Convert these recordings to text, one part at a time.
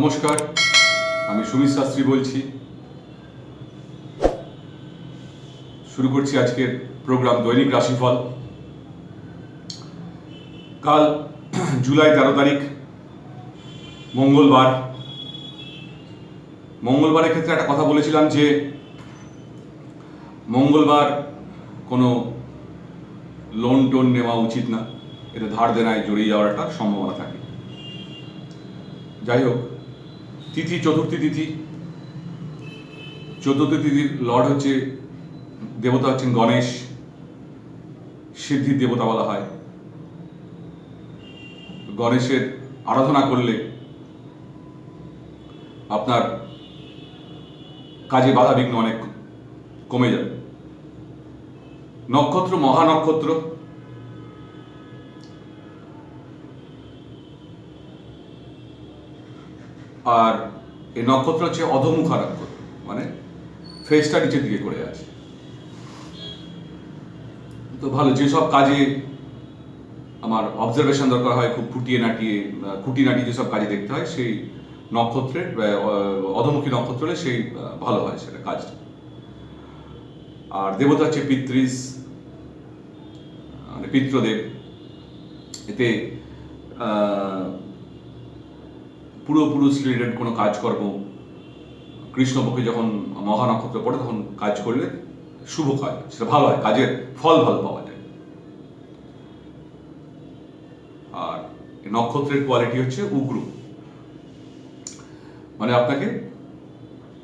নমস্কার, আমি সুমিত শাস্ত্রী বলছি। শুরু করছি আজকের প্রোগ্রাম দৈনিক রাশিফল। কাল জুলাই 13 তারিখ মঙ্গলবারের ক্ষেত্রে একটা কথা বলেছিলাম যে মঙ্গলবার কোনো লোন টোন নেওয়া উচিত না, এতে ধার দেনায় জড়িয়ে যাওয়ার একটা সম্ভাবনা থাকে। যাই হোক, তিথি চতুর্থী তিথির লর্ড হচ্ছে, দেবতা হচ্ছেন গণেশ, সিদ্ধির দেবতা বলা হয়। গণেশের আরাধনা করলে আপনার কাজে বাধা বিঘ্ন অনেক কমে যাবে। নক্ষত্র মহানক্ষত্র, আর এই নক্ষত্র হচ্ছে অধমুখা নক্ষত্র, মানে ফেসটা নিচের দিকে করে আছে। তো ভালো, যেসব কাজে আমার অবজারভেশন দরকার হয়, খুব খুঁটিনাটি যেসব কাজে দেখতে হয়, সেই নক্ষত্রের অধমুখী নক্ষত্র হলে সেই ভালো হয় সেটা কাজটা। আর দেবতা হচ্ছে মানে পিতৃদেব। এতে পূর্বপুরুষ রিলেটেড কোনো কাজকর্ম কৃষ্ণপক্ষে যখন মহা নক্ষত্র পড়ে তখন কাজ করলে শুভ কাজ, সেটা ভালো হয়, কাজের ফল ভালো পাওয়া যায়। আর নক্ষত্রের কোয়ালিটি হচ্ছে উগ্র, মানে আপনাকে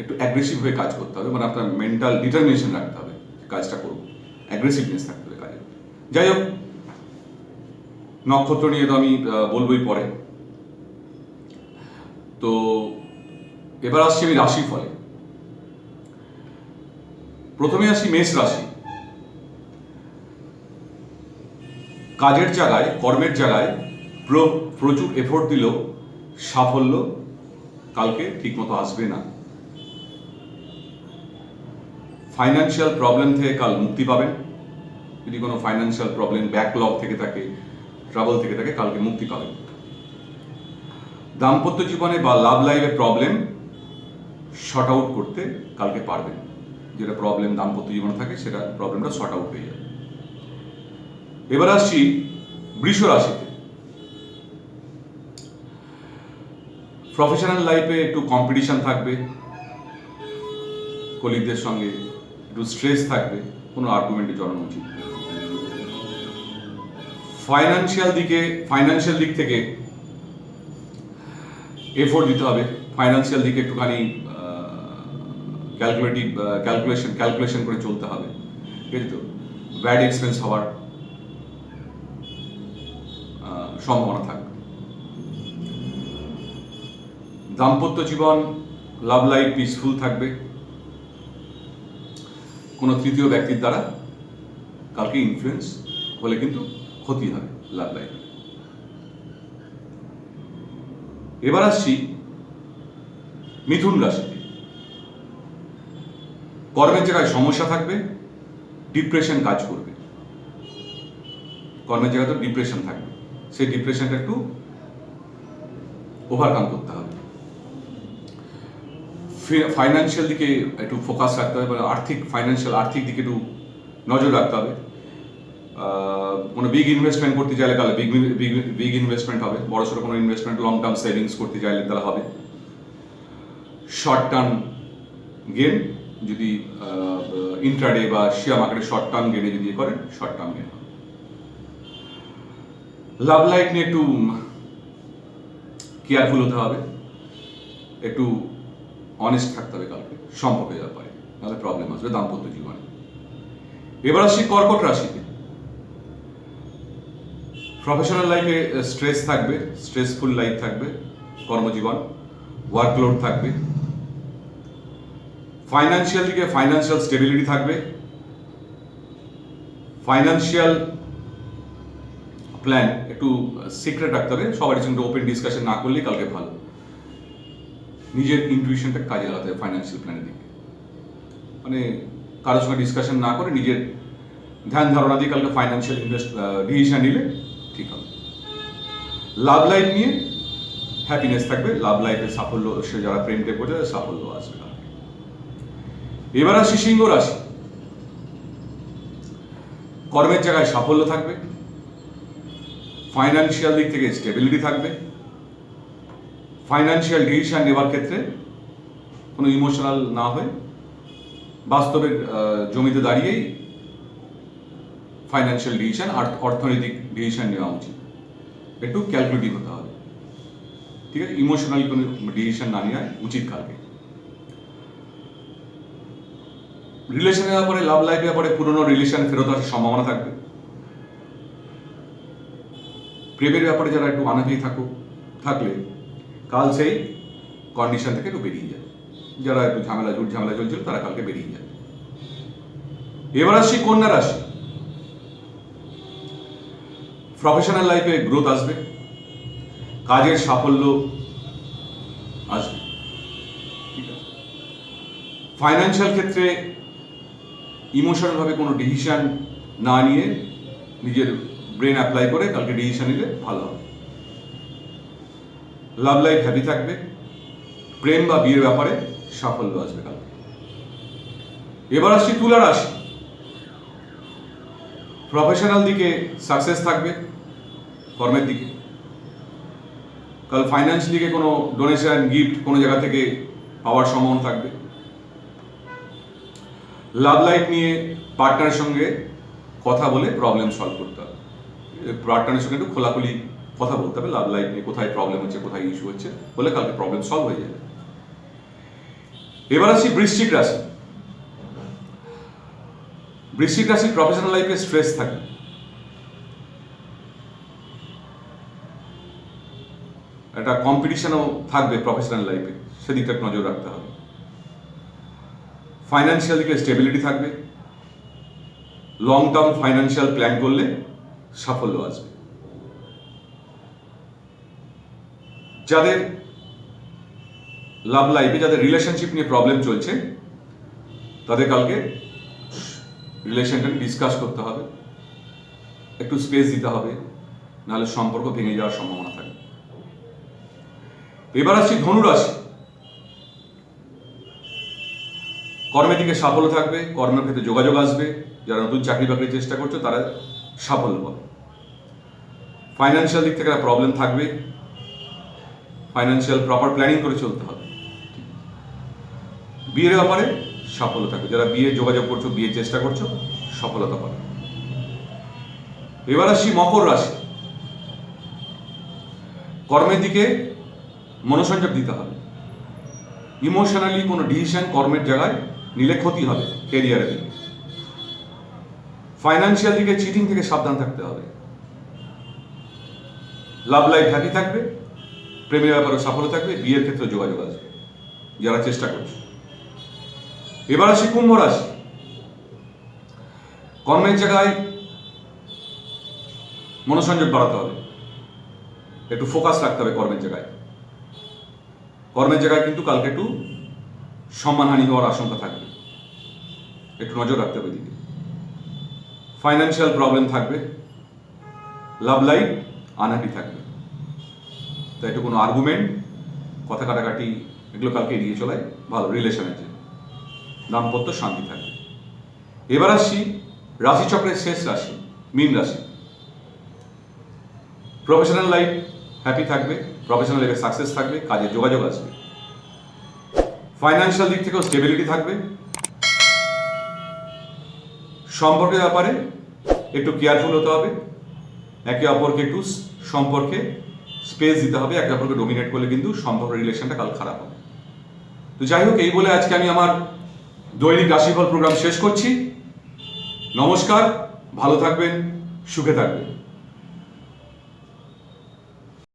একটু অ্যাগ্রেসিভ হয়ে কাজ করতে হবে, মানে আপনার মেন্টাল ডিটারমিনেশন রাখতে হবে, কাজটা করবো, অ্যাগ্রেসিভনেস থাকতে হবে কাজে। যাই হোক, নক্ষত্র নিয়ে তো আমি বলবোই পরে। তো এবার আসছি আমি রাশি ফলে। প্রথমে আসি মেষ রাশি। কাজের জায়গায়, কর্মের জায়গায় প্রচুর এফোর্ট দিলেও সাফল্য কালকে ঠিকমতো আসবে না। ফাইন্যান্সিয়াল প্রবলেম থেকে কাল মুক্তি পাবেন। যদি কোনো ফাইন্যান্সিয়াল প্রবলেম, ব্যাকলগ থেকে থাকে, ট্রাবল থেকে থাকে, কালকে মুক্তি পাবেন। দাম্পত্য জীবনে বা লাভ লাইফের প্রবলেম শর্ট আউট করতে কালকে পারবেন। যেটা প্রবলেম দাম্পত্য জীবনে থাকে সেটা প্রবলেমটা শর্ট আউট হয়ে যাবে। এবার আসছি বৃষ রাশিতে। প্রফেশনাল লাইফে একটু কম্পিটিশন থাকবে, কলিগদের সঙ্গে একটু স্ট্রেস থাকবে, কোনো আর্গুমেন্টে জড়ানো উচিত। ফাইন্যান্সিয়াল দিক থেকে এফোর্ট দিতে হবে। ফাইন্যান্সিয়াল দিকে একটুখানি ক্যালকুলেশন করে চলতে হবে, ঠিক আছে? তো ব্যাড এক্সপেন্স হওয়ার সম্ভাবনা থাকবে। দাম্পত্য জীবন, লাভ লাইফ পিসফুল থাকবে। কোনো তৃতীয় ব্যক্তির দ্বারা কালকে ইনফ্লুয়েন্স হলে কিন্তু ক্ষতি হবে লাভ লাইফ। এবার আসছি মিথুন রাশিতে। কর্মের জায়গায় সমস্যা থাকবে, ডিপ্রেশন কাজ করবে। কর্মের জায়গায় তো ডিপ্রেশন থাকবে, সেই ডিপ্রেশনটা একটু ওভারকাম করতে হবে। ফাইন্যান্সিয়াল দিকে একটু ফোকাস রাখতে হবে, আর্থিক দিকে একটু নজর রাখতে হবে। কোনো বিগ ইনভেস্টমেন্ট করতে চাইলে কালে বিগ ইনভেস্টমেন্ট হবে। বড়সড় কোনো ইনভেস্টমেন্ট, লং টার্ম সেভিংস করতে চাইলে তাহলে হবে। শর্ট টার্ম গেন, যদি ইন্ট্রাডে বা শেয়ার মার্কেটে শর্ট টার্ম গেনে যদি করেন, শর্ট টার্ম গেন হবে। লাভ লাইফ নিয়ে একটু কেয়ারফুল হতে হবে, একটু অনেস্ট থাকতে হবে কালকে সম্পর্কের ব্যাপারে, নাহলে প্রবলেম আসবে দাম্পত্য জীবনে। এবার আসছি কর্কট রাশিতে। প্রফেশনাল লাইফে স্ট্রেস থাকবে, স্ট্রেসফুল লাইফ থাকবে, কর্মজীবন, ওয়ার্কলোড থাকবে। ফাইন্যান্সিয়াল দিকে ফাইন্যান্সিয়াল স্টেবিলিটি থাকবে। ফাইন্যান্সিয়াল প্ল্যান একটু সিক্রেট রাখতে হবে, সবার সঙ্গে ওপেন ডিসকাশন না করলেই কালকে ভালো। নিজের ইনটিউশনটা কাজে লাগাতে হবে ফাইন্যান্সিয়াল প্ল্যানের দিকে, মানে কারোর সঙ্গে ডিসকাশন না করে নিজের ধ্যান ধারণা দিয়ে কালকে ফাইন্যান্সিয়াল ডিসিশন নিলে ঠিক হবে। লাভ লাইফ নিয়ে হ্যাপিনেস থাকবে, লাভ লাইফে সাফল্য, সে যারা প্রেম টেম করছে তাদের সাফল্য আসবে। এবার আসি সিংহ রাশি। কর্মের জায়গায় সাফল্য থাকবে, ফাইন্যান্সিয়াল দিক থেকে স্টেবিলিটি থাকবে, ফাইন্যান্সিয়াল ডিসিশন নেওয়ার ক্ষেত্রে কোনো ইমোশনাল না হয়ে বাস্তবের জমিতে দাঁড়িয়েই ফাইন্যান্সিয়াল ডিসিশন, অর্থনৈতিক ডিসিশন নেওয়া উচিত। একটু ক্যালকুলেটিভ হতে হবে, ঠিক আছে? ইমোশনাল কোনো ডিসিশন না নেওয়া উচিত কালকে। রিলেশনের ব্যাপারে, লাভ লাইফের ব্যাপারে পুরনো রিলেশন ফেরত আসার সম্ভাবনা থাকবে। প্রেমের ব্যাপারে যারা একটু আনাফি থাকলে কাল সেই কন্ডিশন থেকে একটু বেরিয়ে যাবে। যারা একটু ঝামেলা চলছিল তারা কালকে বেরিয়ে যাবে। এবার আসি কন্যা রাশি। প্রফেশনাল লাইফে গ্রোথ আসবে, কাজের সাফল্য আসবে, ঠিক আছে? ফাইন্যান্সিয়াল ক্ষেত্রে ইমোশনাল ভাবে কোনো ডিসিশন না নিয়ে নিজের ব্রেন অ্যাপ্লাই করে কালকে ডিসিশন নিলে ভালো হবে। লাভ লাইফ হ্যাপি থাকবে, প্রেম বা বিয়ের ব্যাপারে সাফল্য আসবে কালকে। এবার আসছি তুলা রাশি। প্রফেশনাল দিকে সাকসেস থাকবে, কর্মের দিকে কাল ফাইন্যান্স দিকে কোনো ডোনেশন গিফট কোনো জায়গা থেকে পাওয়ার সম্ভাবনা থাকবে। লাভ লাইফ নিয়ে পার্টনারের সঙ্গে কথা বলে প্রবলেম সলভ করতে হবে। পার্টনারের সঙ্গে একটু খোলাখুলি কথা বলতে হবে, লাভ লাইফ নিয়ে কোথায় প্রবলেম হচ্ছে, কোথায় ইস্যু হচ্ছে, বলে কালকে প্রবলেম সলভ হয়ে যাবে। এবার আসি বৃশ্চিক রাশি। বৃশ্চিক রাশির প্রফেশনাল লাইফে স্ট্রেস থাকবে, একটা কম্পিটিশনও থাকবে প্রফেশনাল লাইফে, সেদিকটা নজর রাখতে হবে। ফাইন্যান্সিয়াল দিকে স্টেবিলিটি থাকবে, লং টার্ম ফাইন্যান্সিয়াল প্ল্যান করলে সাফল্য আসবে। যাদের লাভ লাইফে, যাদের রিলেশনশিপ নিয়ে প্রবলেম চলছে, তাদের কালকে রিলেশনটা ডিসকাস করতে হবে, একটু স্পেস দিতে হবে, নাহলে সম্পর্ক ভেঙে যাওয়ার সম্ভাবনা থাকে। এবার আসছি ধনু রাশি। কর্মের দিকে সাফল্য থাকবে, কর্মের ক্ষেত্রে যোগাযোগ আসবে, যারা নতুন চাকরি বাকরির চেষ্টা করছে তারা সাফল্য পাবে। ফাইন্যান্সিয়াল দিক থেকে একটা প্রবলেম থাকবে, ফাইন্যান্সিয়াল প্রপার প্ল্যানিং করে চলতে হবে। বিয়ের ব্যাপারে সাফল্য থাকবে, যারা বিয়ে যোগাযোগ করছো, বিয়ের চেষ্টা করছো, সফলতা পাবে। এবার আসি মকর রাশি। কর্মের দিকে মনোসংযোগ দিতে হবে, ইমোশনালি কোনো ডিসিশন কর্মের জায়গায় নিলে ক্ষতি হবে ক্যারিয়ারের দিকে। ফাইন্যান্সিয়াল দিকে চিটিং থেকে সাবধান থাকতে হবে। লাভ লাইফ হ্যাপি থাকবে, প্রেমের ব্যাপারে সাফল্য থাকবে, বিয়ের ক্ষেত্রে যোগাযোগ আসবে যারা চেষ্টা করছে। এবার আসি কুম্ভ রাশি। কর্মের জায়গায় মনোসংযোগ বাড়াতে হবে, একটু ফোকাস রাখতে হবে কর্মের জায়গায়। কর্মের জায়গায় কিন্তু কালকে একটু সম্মানহানি হওয়ার আশঙ্কা থাকবে, একটু নজর রাখতে হবে দিকে। ফাইন্যান্সিয়াল প্রবলেম থাকবে, লাভ লাইফ আনহ্যাপি থাকবে, তাই একটু কোনো আর্গুমেন্ট, কথা কাটাকাটি এগুলো কালকে এড়িয়ে চলায় ভালো। রিলেশনের জন্য দাম্পত্য শান্তি থাকবে। এবার আসছি রাশিচক্রের শেষ রাশি, মীন রাশি। প্রফেশনাল লাইফ হ্যাপি থাকবে, প্রফেশনাল লাইফে সাকসেস থাকবে, কাজে যোগাযোগ আসবে। ফাইন্যান্সিয়াল দিক থেকেও স্টেবিলিটি থাকবে। সম্পর্কের ব্যাপারে একটু কেয়ারফুল হতে হবে, একে অপরকে একটু সম্পর্কে স্পেস দিতে হবে, একে অপরকে ডোমিনেট করলে কিন্তু সম্পর্ক রিলেশনটা কাল খারাপ হবে। তো যাই হোক, এই বলে আজকে আমি আমার দৈনিক রাশিফল প্রোগ্রাম শেষ করছি। নমস্কার, ভালো থাকবেন, সুখে থাকবেন।